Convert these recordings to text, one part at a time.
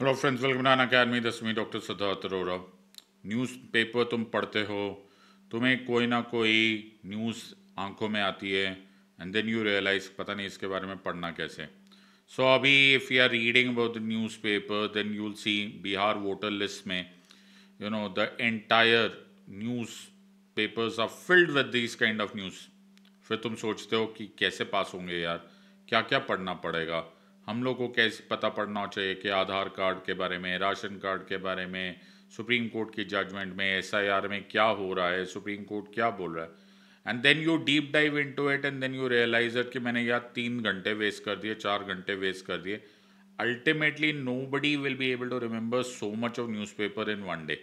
Hello friends, welcome to academy. दसवीं doctor Siddharth Arora. Newspaper तुम पढ़ते हो, तुम्हें कोई ना कोई न्यूज़ आंखों में आती है एंड देन यू रियलाइज पता नहीं इसके बारे में पढ़ना कैसे। सो अभी if you are reading about the newspaper then you will see Bihar voter list में the entire news papers are filled with this kind of news. फिर तुम सोचते हो कि कैसे पास होंगे यार, क्या क्या पढ़ना पड़ेगा। हम लोग को कैसे पता पड़ना चाहिए कि आधार कार्ड के बारे में, राशन कार्ड के बारे में, सुप्रीम कोर्ट की जजमेंट में, एसआईआर में क्या हो रहा है, सुप्रीम कोर्ट क्या बोल रहा है। And then you deep dive into it and then you realise कि मैंने यार 3 घंटे वेस्ट कर दिए, 4 घंटे वेस्ट कर दिए। Ultimately nobody will be able to remember so much of newspaper in one day.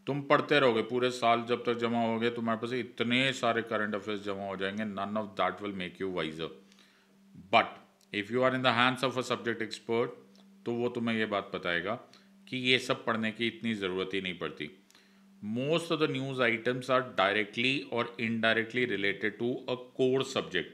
तुम पढ़ते रहोगे पूरे साल, जब तक जमा होगे तुम्हारे पास इतने सारे करंट अफेयर्स जमा हो जाएंगे, none of that will make you wiser. But if you are in the hands of a subject expert तो वो तुम्हें ये बात बताएगा कि ये सब पढ़ने की इतनी ज़रूरत ही नहीं पड़ती। Most of the news items are directly और indirectly related to a core subject.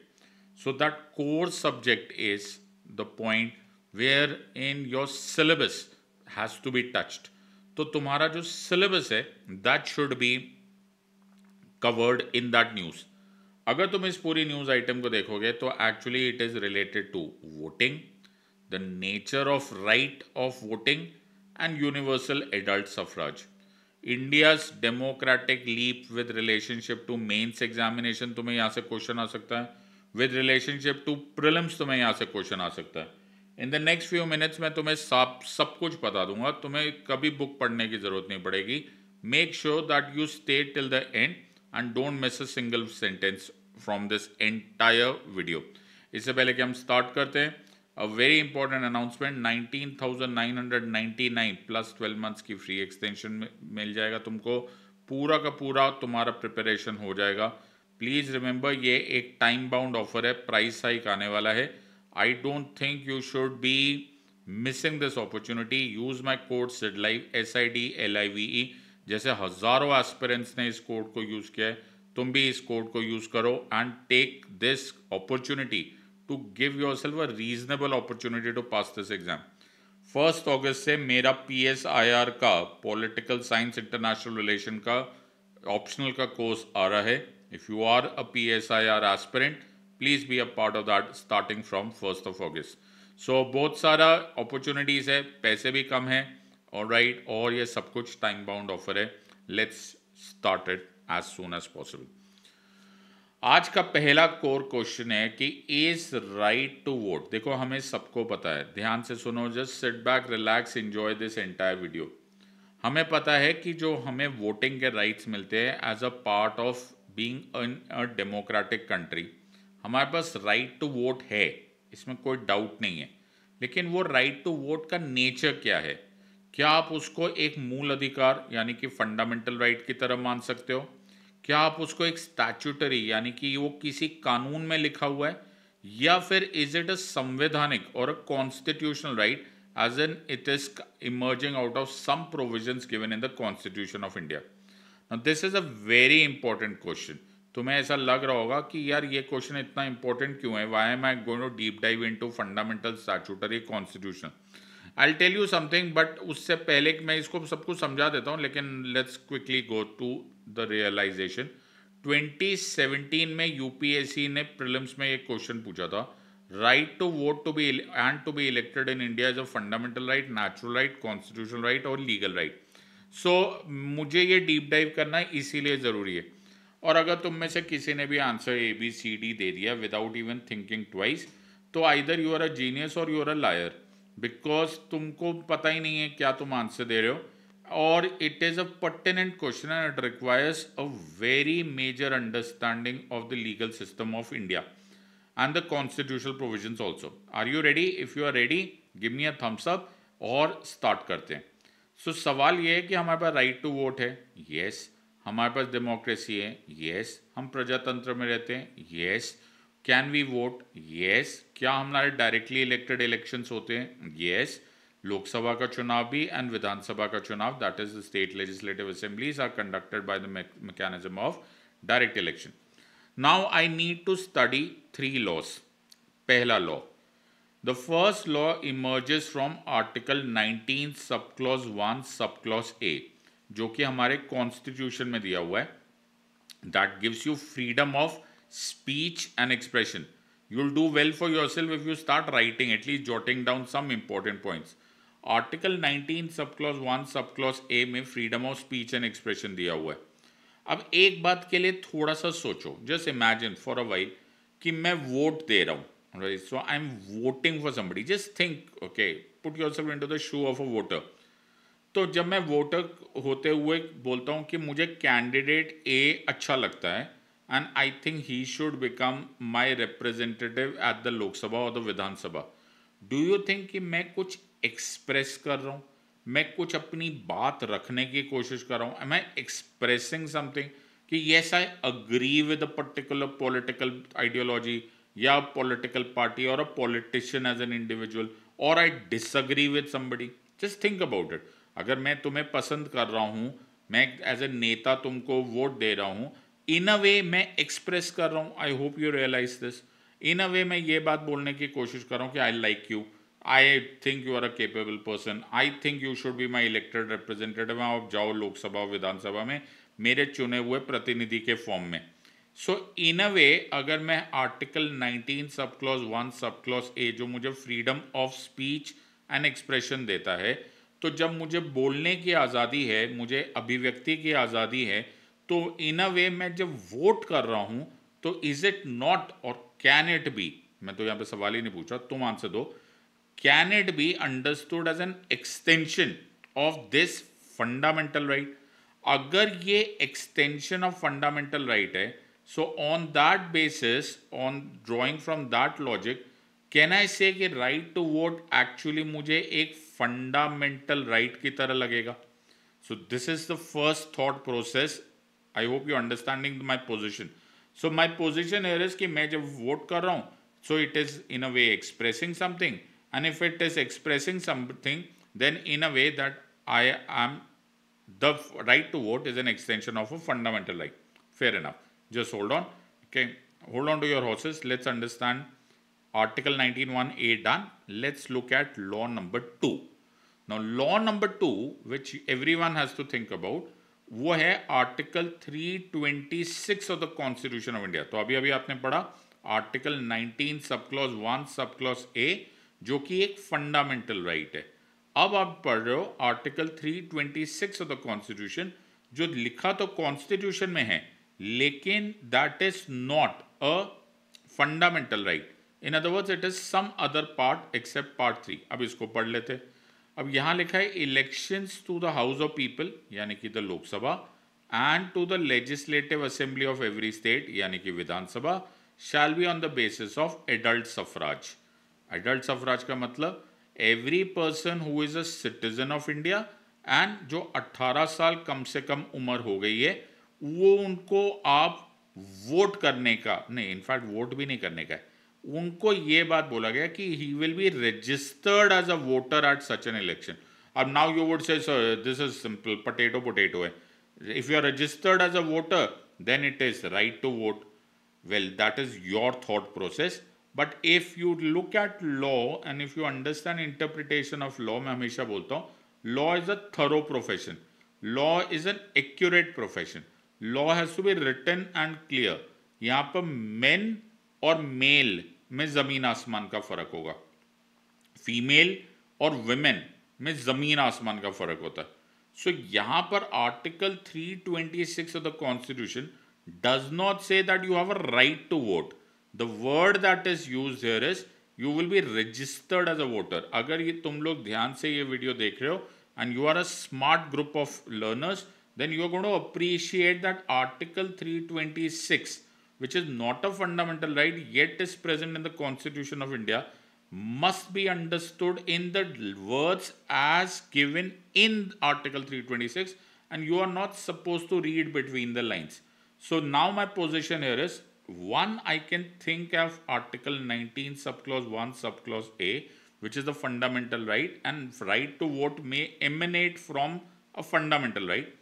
So that core subject is the point where in your syllabus has to be touched. तो तुम्हारा जो सिलेबस है that should be covered in that news. अगर तुम इस पूरी news item को देखोगे तो actually it is related to voting, the nature of right of voting and universal adult सफराज, India's democratic leap with relationship to mains examination, तुम्हें यहाँ से क्वेश्चन आ सकता है। विद रिलेशनशिप टू प्रीलिम्स तुम्हें यहाँ से क्वेश्चन आ सकता है। In the next few minutes में तुम्हें सब कुछ बता दूंगा, तुम्हें कभी बुक पढ़ने की जरूरत नहीं पड़ेगी। Make sure that you stay till the end and don't miss a single sentence from this entire video. इससे पहले कि हम स्टार्ट करते हैं, अ very important announcement, 19,999 plus 12 months की फ्री एक्सटेंशन मिल जाएगा तुमको। पूरा का पूरा तुम्हारा प्रिपरेशन हो जाएगा। प्लीज़ रिमेंबर ये एक टाइम बाउंड ऑफर है, प्राइस हाइक आने वाला है। I don't think you should B missing this opportunity. Use my code SIDLIVE SIDLIVE। जैसे हजारों एस्पिरेंट्स ने इस कोड को यूज किया है, तुम भी इस कोड को यूज करो and take this opportunity to give yourself a reasonable opportunity to pass this exam. 1 अगस्त से मेरा PSIR का पॉलिटिकल साइंस इंटरनेशनल रिलेशन का ऑप्शनल का कोर्स आ रहा है। If you are a PSIR aspirant please be a part of that starting from 1 August. So बहुत सारा अपॉर्चुनिटीज़ है, पैसे भी कम है और राइट, और ये सब कुछ टाइम बाउंड ऑफर है। Let's start it as soon as possible. आज का पहला कोर क्वेश्चन है कि इज राइट टू वोट। देखो हमें सबको पता है, ध्यान से सुनो, just sit back, relax, enjoy this entire video. हमें पता है कि जो हमें वोटिंग के राइट्स मिलते हैं as a part of being in a democratic country, हमारे पास राइट टू वोट है, इसमें कोई डाउट नहीं है। लेकिन वो राइट टू वोट का नेचर क्या है? क्या आप उसको एक मूल अधिकार यानी कि फंडामेंटल राइट की तरह मान सकते हो? क्या आप उसको एक स्टैट्यूटरी यानी कि वो किसी कानून में लिखा हुआ है, या फिर इज इट अ संवैधानिक और a constitutional right as an it is emerging out of some provisions given in the constitution of India? Now this is a very important question. तुम्हें ऐसा लग रहा होगा कि यार ये क्वेश्चन इतना इंपॉर्टेंट क्यों है, why am I going to deep dive into fundamental statutory constitution. I tell you something, but उससे पहले मैं इसको सब कुछ समझा देता हूँ, लेकिन let's quickly go to the realisation. 2017 में यूपीएससी ने प्रीलिम्स में एक क्वेश्चन पूछा था, right to vote to be and to be elected in India is a fundamental right, natural right, constitutional right और लीगल राइट। सो मुझे ये deep dive करना इसीलिए ज़रूरी है। और अगर तुम में से किसी ने भी आंसर ABCD दे दिया विदाउट इवन थिंकिंग ट्वाइस, तो either you are a genius और you are a liar, because तुमको पता ही नहीं है क्या तुम आंसर दे रहे हो। और it is a pertinent question and it requires a very major understanding of the legal system of India and the constitutional provisions also. Are you ready? If you are ready, give me a thumbs up और start करते हैं। सो सवाल ये है कि हमारे पास right to vote है, यस। हमारे पास डेमोक्रेसी है, यस। हम प्रजातंत्र में रहते हैं, yes. Can we vote, yes. क्या हमारे डायरेक्टली इलेक्टेड इलेक्शंस होते हैं, यस। लोकसभा का चुनाव भी एंड विधानसभा का चुनाव, that is the state legislative assemblies, are conducted by the mechanism of direct election. Now I need to study 3 laws. पहला law, The first law emerges from Article 19 subclause 1 subclause A, जो कि हमारे constitution में दिया हुआ है. That gives you freedom of speech and expression. You'll do well for yourself if you start writing, at least jotting down some important points. Article 19 subclause 1 subclause A में freedom of speech and expression दिया हुआ है. अब एक बात के लिए थोड़ा सा सोचो, just imagine for a while कि मैं वोट दे रहा हूँ, right? So I am voting for somebody. Just think, okay, put yourself into the shoe of a voter. तो जब मैं वोटर होते हुए बोलता हूँ कि मुझे कैंडिडेट ए अच्छा लगता है and I think he should become my representative at the Lok Sabha और the Vidhan Sabha, do you think कि मैं कुछ एक्सप्रेस कर रहा हूँ, मैं कुछ अपनी बात रखने की कोशिश कर रहा हूँ? एम आई एक्सप्रेसिंग समथिंग कि yes I agree with a particular political ideology या पॉलिटिकल पार्टी और a politician as an individual, और I disagree with somebody? Just think about it. अगर मैं तुम्हें पसंद कर रहा हूँ, मैं एज ए नेता तुमको वोट दे रहा हूँ, इन अ वे मैं एक्सप्रेस कर रहा हूँ. I hope you realise this. In a way मैं ये बात बोलने की कोशिश कर रहा हूँ कि I like you, I think you are a capable person, I think you should be my elected representative. आप जाओ लोकसभा और विधानसभा में मेरे चुने हुए प्रतिनिधि के फॉर्म में. सो इन अ वे अगर मैं article 19 sub clause 1 sub clause ए जो मुझे freedom of speech and expression देता है, तो जब मुझे बोलने की आज़ादी है, मुझे अभिव्यक्ति की आज़ादी है, तो इन अ वे मैं जब वोट कर रहा हूं, तो इज इट नॉट और कैन इट बी, मैं तो यहां पे सवाल ही नहीं पूछ रहा, तुम आंसर दो, can it be understood as an extension of this fundamental right? अगर ये एक्सटेंशन ऑफ फंडामेंटल राइट है, so on that basis, on drawing from that logic, can I say कि राइट टू वोट एक्चुअली मुझे एक fundamental right की तरह लगेगा? So this is the first thought process. I hope you understanding my position. So my position is कि मैं जब vote कर रहा हूं, so it is in a way expressing something, and if it is expressing something, then in a way that I am, the right to vote is an extension of a fundamental right. Fair enough. Just hold on. Okay, hold on to your horses. Let's understand Article 19(1)(a) done. Let's look at law number 2. Now, law number 2, which everyone has to think about, वो है article 326 of the constitution of India. तो अभी अभी आपने पढ़ा article 19 sub clause 1 sub clause ए, जो कि एक फंडामेंटल राइट है. अब आप पढ़ रहे हो आर्टिकल 326 ऑफ द कॉन्स्टिट्यूशन, जो लिखा तो कॉन्स्टिट्यूशन में है, लेकिन that is not a fundamental right. In other words, it is some other part except part 3. अब इसको पढ़ लेते. अब यहां लिखा है elections to the house of people, यानी कि the Lok Sabha, and to the legislative assembly of every state, यानी कि Vidhan Sabha, shall be on the basis of adult suffrage. Adult suffrage का मतलब every person who is a citizen of India and जो 18 साल कम से कम उम्र हो गई है, वो उनको आप वोट करने का नहीं, इनफैक्ट वोट भी नहीं करने का है, उनको ये बात बोला गया कि he will be registered as a voter at such an election. अब now you would say this is simple, potato potato है. If you are registered as a voter, then it is right to vote. Well, that is your thought process. But if you look at law and if you understand interpretation of law, मैं हमेशा बोलता हूं law is a thorough profession, law is an accurate profession, law has to be written and clear. यहां पर main और mail में जमीन आसमान का फर्क होगा, फीमेल और वुमेन में जमीन आसमान का फर्क होता है. सो यहां पर article 326 of the constitution does not say that you have a right to vote. The word that is used here is you will be registered as a voter. अगर ये तुम लोग ध्यान से ये वीडियो देख रहे हो and you are a smart group of learners, then you are going to appreciate that Article 326, which is not a fundamental right yet is present in the Constitution of India, must be understood in the words as given in Article 326, and you are not supposed to read between the lines. So now my position here is, one, I can think of Article 19 subclause 1 subclause A, which is the fundamental right, and right to vote may emanate from a fundamental right.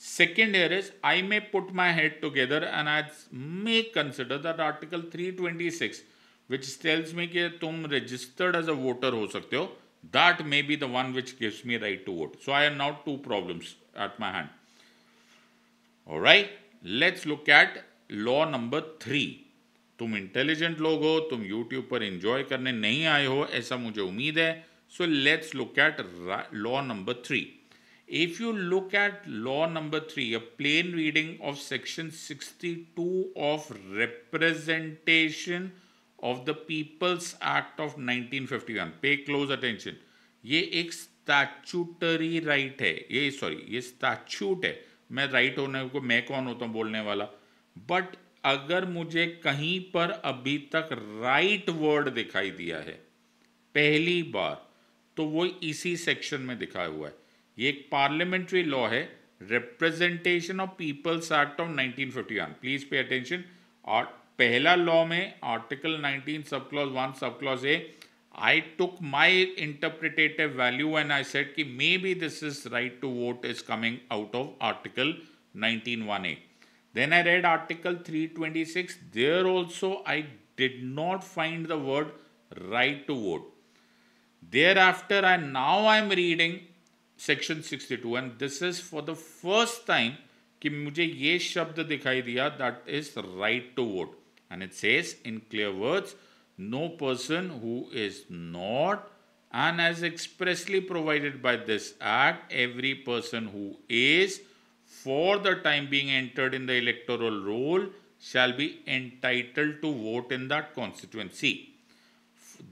Second here is, I may put my head together and I may consider that Article 326, which tells me कि तुम registered as a voter हो सकते हो, that may be the one which gives me right to vote. So I have now two problems at my hand. All right, let's look at law number 3. तुम intelligent लोग हो, तुम YouTube पर enjoy करने नहीं आए हो ऐसा मुझे उम्मीद है. So let's look at law number 3. If you look at law number 3, a plain reading of section 62 of Representation of the People's Act of 1951, pay close attention, ये एक स्टैच्यूटरी राइट है, ये स्टैच्यूट है. मैं राइट होने को मैं कौन होता हूँ बोलने वाला. बट अगर मुझे कहीं पर अभी तक राइट वर्ड दिखाई दिया है पहली बार, तो वो इसी सेक्शन में दिखाया हुआ है. ये एक पार्लियामेंट्री लॉ है, representation of peoples act of 1951. Please pay attention. और पहला लॉ में article 19 sub clause 1 sub clause A, I took my interpretative value and I said कि maybe this is right to vote is coming out of article 19(1)(a). Then I read article 326. There also I did not find the word right to vote. Thereafter I am reading section 62 and this is for the first time कि मुझे ये शब्द दिखाई दिया, that is right to vote. And it says in clear words, no person who is not, and as expressly provided by this act, every person who is for the time being entered in the electoral roll shall be entitled to vote in that constituency.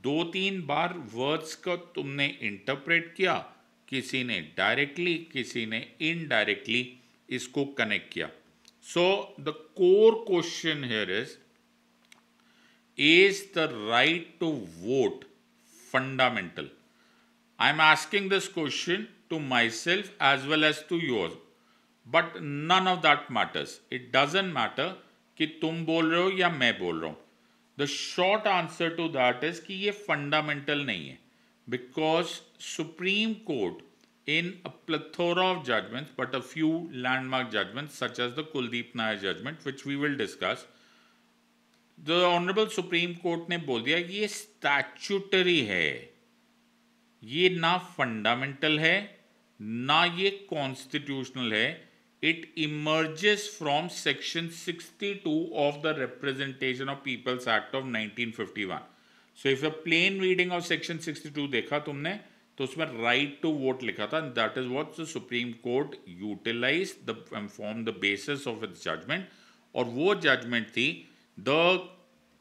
2-3 bar words को तुमने interpret किया, किसी ने directly किसी ने indirectly इसको connect किया. So the core question here is the right to vote fundamental? I'm asking this question to myself as well as to yours, but none of that matters. It doesn't matter कि तुम बोल रहे हो या मैं बोल रहा हूं. The short answer to that is कि ये fundamental नहीं है, because Supreme Court in a plethora of judgments, but a few landmark judgments such as the Kuldeep Nair judgment, which we will discuss, the honourable supreme court ने बोल दिया कि ये statutory है, ये ना फंडामेंटल है ना ये कॉन्स्टिट्यूशनल है. It emerges from section 62 of the representation of peoples act of 1951. So if a plain reading of section 62 देखा तुमने तो उसमें राइट टू वोट लिखा था. That is what the supreme court utilise the form the basis of its judgement. और वो judgement थी the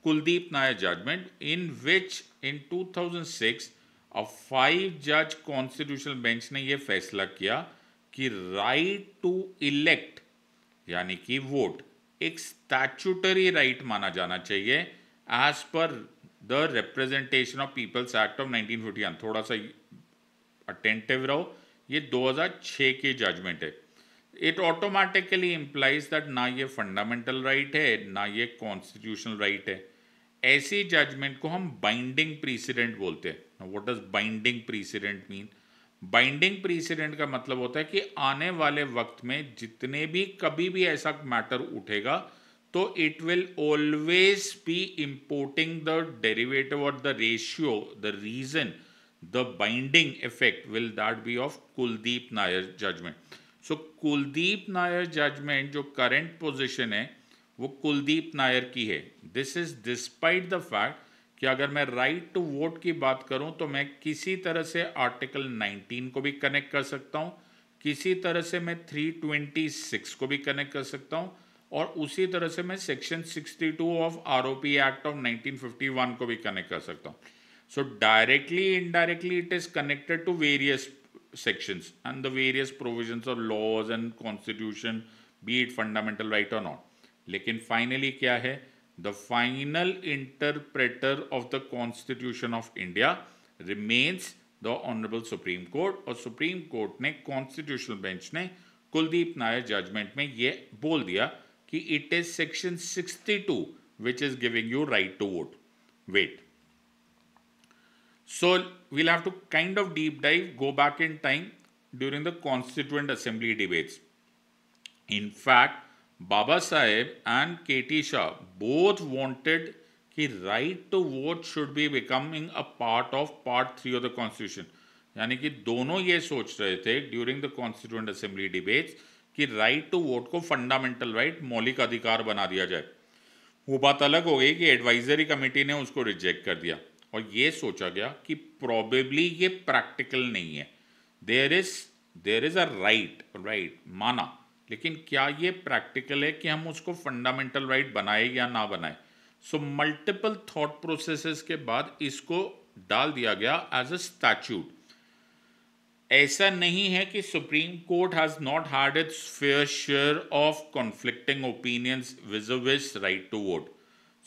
Kuldeep Nair judgment, in which in 2006 a 5-judge constitutional bench ने ये फैसला किया कि right to elect यानी कि वोट एक statutory right माना जाना चाहिए as per the Representation of People's Act of 1951. थोड़ा सा attentive रहो, ये 2006 की जजमेंट है. इट ऑटोमेटिकली इम्प्लाइज दैट ना ये फंडामेंटल राइट है ना ये कॉन्स्टिट्यूशनल राइट है. ऐसी जजमेंट को हम बाइंडिंग प्रीसिडेंट बोलते हैं. What does binding precedent mean? Binding precedent का मतलब होता है कि आने वाले वक्त में जितने भी कभी भी ऐसा मैटर उठेगा तो it will always be importing the derivative और the ratio, the reason, the binding effect will that be of Kuldip Nayar judgement. So Kuldip Nayar judgement जो करंट पोजीशन है वो कुलदीप नायर की है. This is despite the fact कि अगर मैं राइट टू वोट की बात करूं तो मैं किसी तरह से आर्टिकल 19 को भी कनेक्ट कर सकता हूं, किसी तरह से मैं 326 को भी कनेक्ट कर सकता हूं, और उसी तरह से मैं section 62 of ROP act of 1951 को भी कनेक्ट कर सकता हूं. So directly indirectly it is connected to various sections and the various provisions of laws and constitution, be it fundamental right or not. लेकिन finally क्या है? The final interpreter of the Constitution of India remains the Honorable Supreme Court. और Supreme Court ने Constitutional Bench ने Kuldeep Nair judgment में ये बोल दिया कि it is section 62 which is giving you right to vote. Wait. So we'll have to kind of deep dive, go back in time during the Constituent Assembly debates. In fact, Baba Saheb and KT Shah both wanted कि right to vote should be becoming a part of part 3 of the constitution. यानी कि दोनों ये सोच रहे थे during the constituent assembly debates कि right to vote को फंडामेंटल राइट, मौलिक अधिकार बना दिया जाए। वो बात अलग हो गई कि एडवाइजरी कमेटी ने उसको रिजेक्ट कर दिया और ये सोचा गया कि प्रोबेबली ये प्रैक्टिकल नहीं है। देयर इज अ राइट माना, लेकिन क्या ये प्रैक्टिकल है कि हम उसको फंडामेंटल राइट बनाए या ना बनाए। सो मल्टीपल थॉट प्रोसेसेस के बाद इसको डाल दिया गया एज अ स्टैट्यूट। ऐसा नहीं है कि supreme court has not had its fair share of conflicting opinions viz right to vote.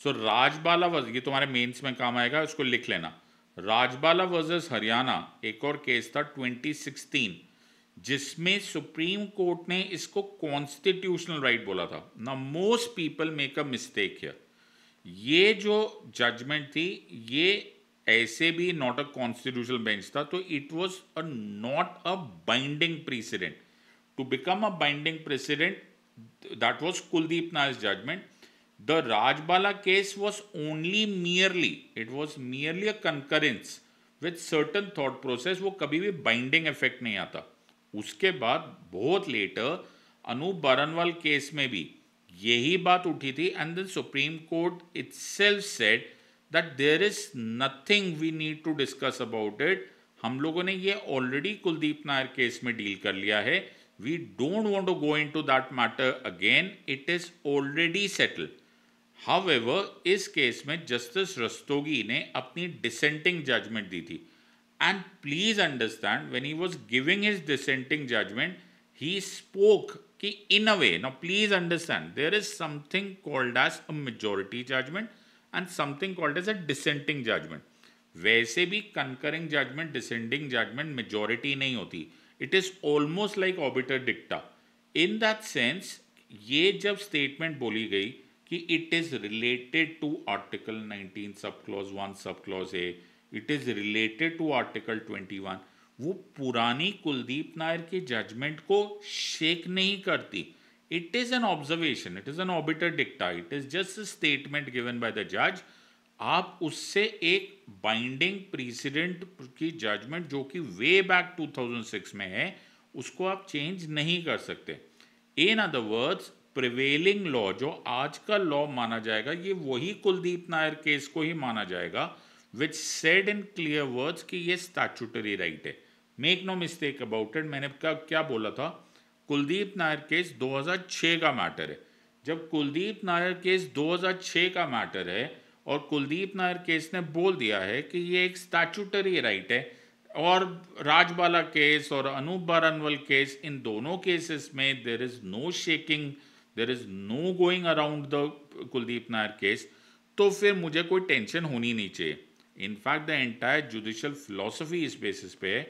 So Rajbala versus, ये तुम्हारे मेंस में काम आएगा, उसको लिख लेना। राजबाला वर्सेस हरियाणा एक और केस था 2016, जिसमें सुप्रीम कोर्ट ने इसको कॉन्स्टिट्यूशनल राइट बोला था ना। Most people make a mistake here. ये जो जजमेंट थी ये ऐसे भी नॉट अ कॉन्स्टिट्यूशनल बेंच था, तो it was a not a binding precedent. To become a binding precedent, that was Kuldip Nayar's judgement. The Rajbala case was only merely, it was merely a concurrence with certain thought process, वो कभी भी binding effect नहीं आता। उसके बाद बहुत letter Anoop बारनवाल case में भी यही बात उठी थी, and the supreme court itself said that there is nothing we need to discuss about it. हम लोगों ने ये ऑलरेडी कुलदीप नायर केस में डील कर लिया है। We don't want to go into that matter again, it is already settled. However इस case में जस्टिस रस्तोगी ने अपनी डिसेंटिंग जजमेंट दी थी, and please understand when he was giving his dissenting judgement he spoke कि in a way, now please understand, there is something called as a majority judgement and something called as a dissenting judgement. वैसे भी concurring judgement, dissenting judgement majority नहीं होती, it is almost like obiter dicta. In that sense ये जब statement बोली गई कि it is related to article 19 sub clause 1 sub clause A, it is related to article 21, वो पुरानी कुलदीप नायर की जजमेंट को शेक नहीं करती। It is an observation, it is an obiter dicta, it is just a statement given by the जज। आप उससे एक बाइंडिंग प्रेसिडेंट की जजमेंट जो कि वे बैक 2006 में है, उसको आप चेंज नहीं कर सकते। इन अदर वर्ड्स, प्रिवेलिंग लॉ जो आज का लॉ माना जाएगा, ये वही कुलदीप नायर केस को ही माना जाएगा, which said in clear words कि ये स्टैट्यूटरी राइट है। Make no mistake about it. मैंने क्या बोला था, कुलदीप नायर केस 2006 का मैटर है। जब कुलदीप नायर केस 2006 का मैटर है और कुलदीप नायर केस ने बोल दिया है कि ये एक स्टैट्यूटरी राइट है, और राजबाला केस और अनूप बारनवल केस, इन दोनों केसेस में there is no shaking, there is no going around the Kuldip Nayar case, तो फिर मुझे कोई टेंशन होनी नहीं चाहिए। In fact the entire judicial philosophy इस बेसिस पे है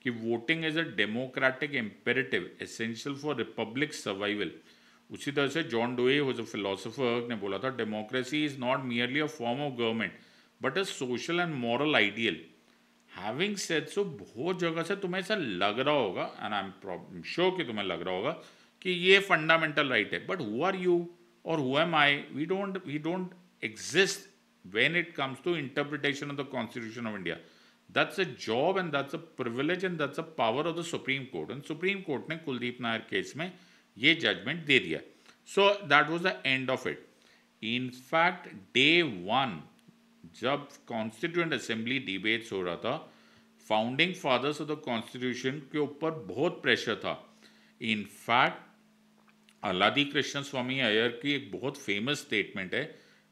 कि voting is a democratic imperative essential for republic survival. उसी तरह से John Dewey who is a philosopher ने बोला था, democracy is not merely a form of government but a social and moral ideal. Having said so, बहुत जगह से तुम्हें ऐसा लग रहा होगा, एंड आई एम श्योर कि तुम्हें लग रहा होगा कि ये फंडामेंटल राइट है, बट हु आर यू और who am I, we don't exist when it comes to interpretation of the Constitution of India. That's a job and that's a privilege and that's a power of the Supreme Court. And Supreme Court ने Kuldeep Nayar case में ये judgement दे दिया। So that was the end of it. In fact, day one जब constituent assembly debates हो रहा था, founding fathers of the constitution के ऊपर बहुत प्रेशर था। इनफैक्ट अलादी कृष्ण स्वामी अय्यर की एक बहुत फेमस स्टेटमेंट है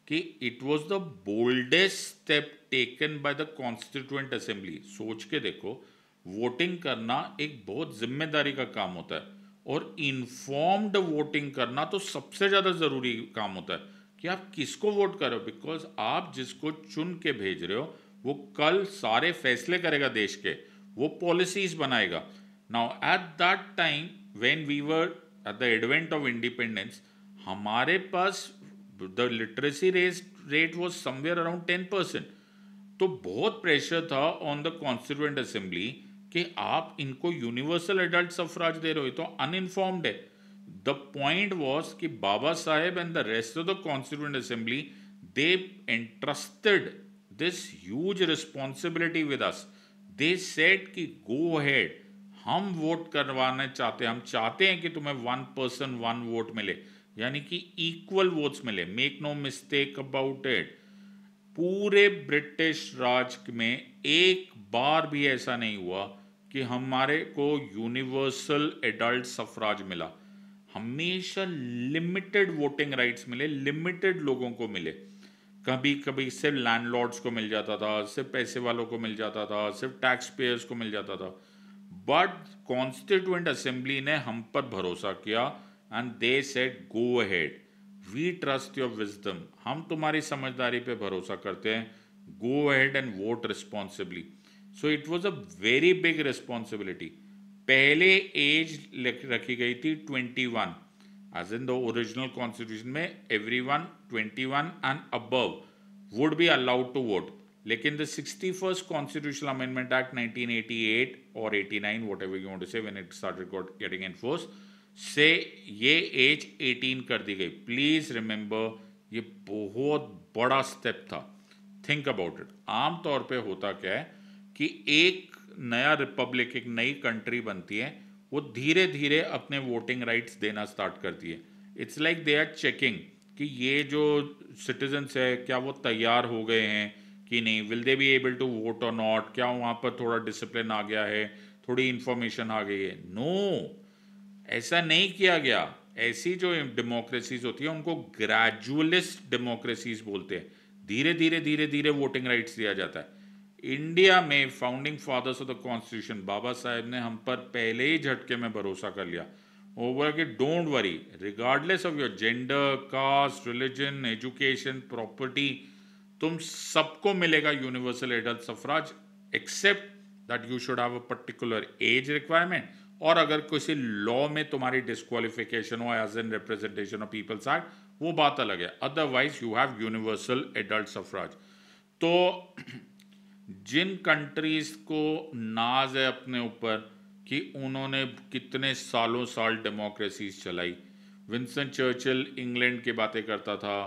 कि it was the boldest step taken by the constituent assembly. सोच के देखो, वोटिंग करना एक बहुत जिम्मेदारी का काम होता है, और इन्फॉर्म्ड वोटिंग करना तो सबसे ज़्यादा ज़रूरी काम होता है कि आप किसको वोट करो, बिकॉज आप जिसको चुन के भेज रहे हो वो कल सारे फैसले करेगा देश के, वो पॉलिसीज बनाएगा। Now at that time when we were at the advent of independence, हमारे पास the literacy rate was somewhere around 10%। तो बहुत प्रेशर था ऑन द कॉन्स्टिट्यूएंट असेंबली कि आप इनको यूनिवर्सल एडल्ट सफराज दे रहे हो, तो अनइन्फॉर्म्ड है। द पॉइंट वॉज कि Baba Saheb and the rest of the constituent assembly, they entrusted this huge responsibility with us. They said कि go ahead, हम वोट करवाना चाहते हैं, हम चाहते हैं कि तुम्हें 1 person 1 वोट मिले, यानी कि इक्वल वोट्स मिले. Make no mistake about it. पूरे ब्रिटिश राज में एक बार भी ऐसा नहीं हुआ कि हमारे को यूनिवर्सल एडल्ट सफराज मिला. हमेशा लिमिटेड वोटिंग राइट्स मिले, लिमिटेड लोगों को मिले. कभी कभी सिर्फ लैंडलॉर्ड्स को मिल जाता था, सिर्फ पैसे वालों को मिल जाता था, सिर्फ टैक्स पेयर्स को मिल जाता था. बट कॉन्स्टिट्यूएंट असेंबली ने हम पर भरोसा किया and they said go ahead, we trust your wisdom, हम तुम्हारी समझदारी पे भरोसा करते हैं, go ahead and vote responsibly. So it was a very big responsibility. पहले एज रखी गई थी 21, age in the original constitution में everyone 21 and above would be allowed to vote. लेकिन the 61st constitutional amendment act 1988 और 89 whatever you want to say when it started getting enforced, से ये as 18 कर दी गई. प्लीज रिमेंबर, ये बहुत बड़ा स्टेप था. Think about it. आमतौर पे होता क्या है कि एक नया रिपब्लिक, एक नई कंट्री बनती है, वो धीरे धीरे अपने वोटिंग राइट्स देना स्टार्ट करती है. It's like they are checking कि ये जो सिटीजन्स है क्या वो तैयार हो गए हैं कि नहीं, will they be able to vote और नॉट, क्या वहाँ पर थोड़ा डिसिप्लिन आ गया है, थोड़ी इंफॉर्मेशन आ गई है. नो, ऐसा नहीं किया गया. ऐसी जो डेमोक्रेसीज होती है उनको ग्रेजुअलिस्ट डेमोक्रेसीज बोलते हैं. धीरे धीरे धीरे धीरे वोटिंग राइट्स दिया जाता है. इंडिया में founding fathers of the constitution Baba Saheb ने हम पर पहले ही झटके में भरोसा कर लिया. वो बोला कि don't worry, regardless of your gender, caste, religion, education, property, तुम सबको मिलेगा universal adult suffrage, except that you should have a particular age requirement, और अगर किसी लॉ में तुम्हारी डिस्क्वालिफिकेशन हो as an representation of peoples act, वो बात अलग है. Otherwise you have universal adult suffrage. तो जिन कंट्रीज को नाज है अपने ऊपर कि उन्होंने कितने सालों साल डेमोक्रेसीज चलाई, विंस्टन चर्चिल इंग्लैंड की बातें करता था,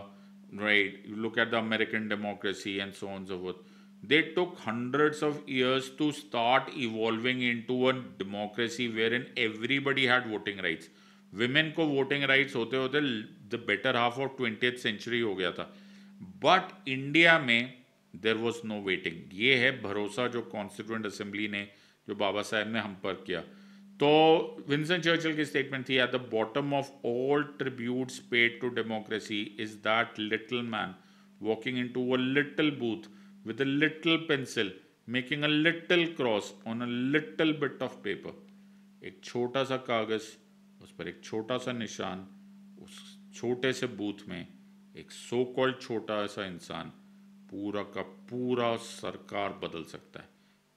right, you look at the American democracy and so on so fourth. They took hundreds of years to start evolving into a democracy wherein everybody had voting rights. Women को voting rights होते होते the better half of 20th century हो गया था. But India में there was no waiting. ये है भरोसा जो कॉन्स्टिट्यूएंट असेंबली ने, जो बाबा साहब ने हम पर किया. तो विंस्टन चर्चिल की स्टेटमेंट थी, at the bottom of all tributes paid to democracy is that little man walking into a little booth with a little pencil, making a little cross on a little bit of paper. एक छोटा सा कागज, उस पर एक छोटा सा निशान, उस छोटे से बूथ में एक सो कॉल्ड छोटा सा इंसान पूरा का पूरा सरकार बदल सकता है.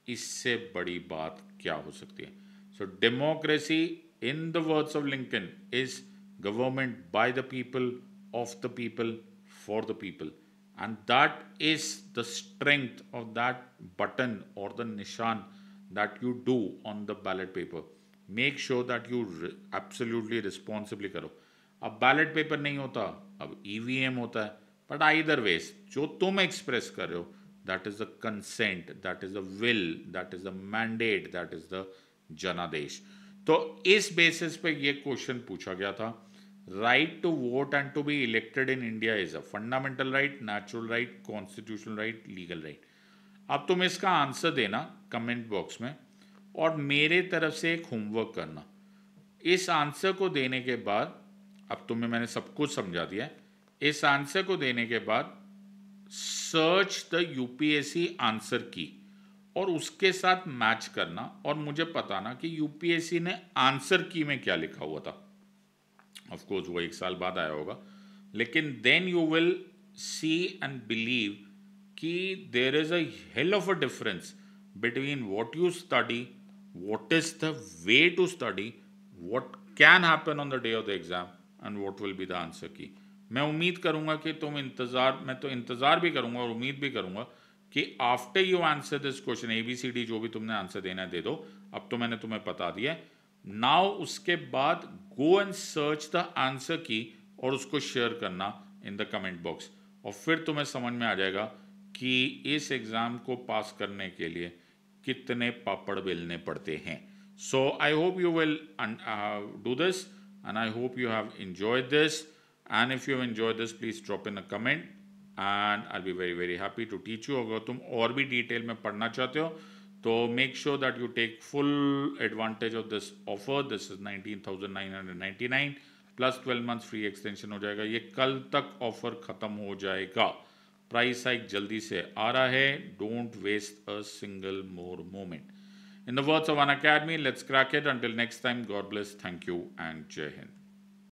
इससे बड़ी बात क्या हो सकती है? So democracy, in the words of Lincoln, is government by the people, of the people, for the people. And that is the strength of that button or the nishan that you do on the ballot paper. Make sure that you absolutely responsibly करो. अब ballot paper नहीं होता, अब EVM होता है. But either ways, जो तुम express कर रहे हो, that is the consent, that is the will, that is the mandate, that is the जनादेश. तो इस basis पे ये question पूछा गया था. Right to vote and to be elected in India is a fundamental right, natural right, constitutional right, legal right. अब तुम इसका आंसर देना कमेंट बॉक्स में, और मेरे तरफ से एक होमवर्क करना. इस आंसर को देने के बाद, अब तुम्हें मैंने सब कुछ समझा दिया है, इस आंसर को देने के बाद सर्च द यूपीएससी आंसर की और उसके साथ मैच करना और मुझे बताना कि यूपीएससी ने आंसर की में क्या लिखा हुआ था. ऑफ कोर्स वो 1 साल बाद आया होगा, लेकिन then you will see and believe कि there is a hell of a difference between what you study, what is the way to study, what can happen on the day of the exam, and what will be the answer key. मैं उम्मीद करूंगा कि तुम मैं तो इंतजार भी करूंगा और उम्मीद भी करूंगा कि after you answer this question, ABCD जो भी तुमने आंसर देना है दे दो. अब तो मैंने तुम्हें बता दिया है. नाउ उसके बाद go and search the answer की और उसको शेयर करना इन द कमेंट बॉक्स. और फिर तुम्हें समझ में आ जाएगा कि इस एग्ज़ाम को पास करने के लिए कितने पापड़ बेलने पड़ते हैं. So I hope you will do this, and I hope you have enjoyed this. And if you have enjoyed this, please drop in a comment, and I'll be very very happy to teach you. अगर तुम और भी detail में पढ़ना चाहते हो तो make sure that you take full advantage of this offer. This is 19,999 plus 12 months free extension हो जाएगा. ये कल तक ऑफर खत्म हो जाएगा. प्राइस हाइक जल्दी से आ रहा है. Don't waste a single more moment. In the words of Unacademy, let's crack it. Until next time, God bless, thank you, and Jai Hind.